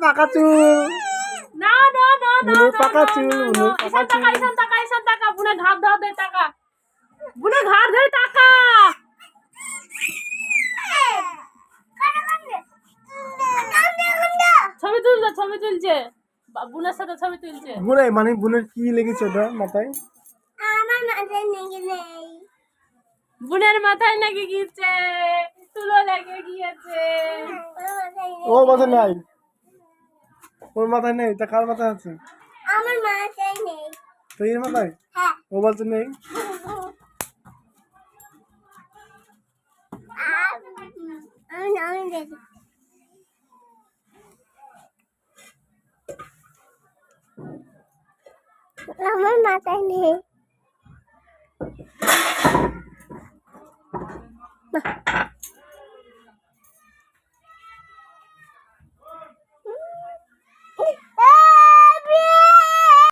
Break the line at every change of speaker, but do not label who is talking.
পাকা চুল
না না না না
বুনুর পাকা চুল বুনুর পাকা চুল
ইসান টাকা বুনে ঘাট দাও দে টাকা বুনে ঘাট ধরে টাকা ছবি তুলছে বুনের সাথে ছবি তুলছে
বুনে মানে বুনের কি লেগেছে ওটা মাথায়
আমার মাথায় নেই নেই
বুনের মাথায় নাকি গিয়েছে তুলো লেগে গিয়েছে
ও মাথায় নাই ওর মাথায় নেই তা কার মাথায় আছে
আমার মাথায় নেই
তো এর মাথায়
হ্যাঁ
ও বলছে নেই
আমি দেখি আমার মাথায় নেই না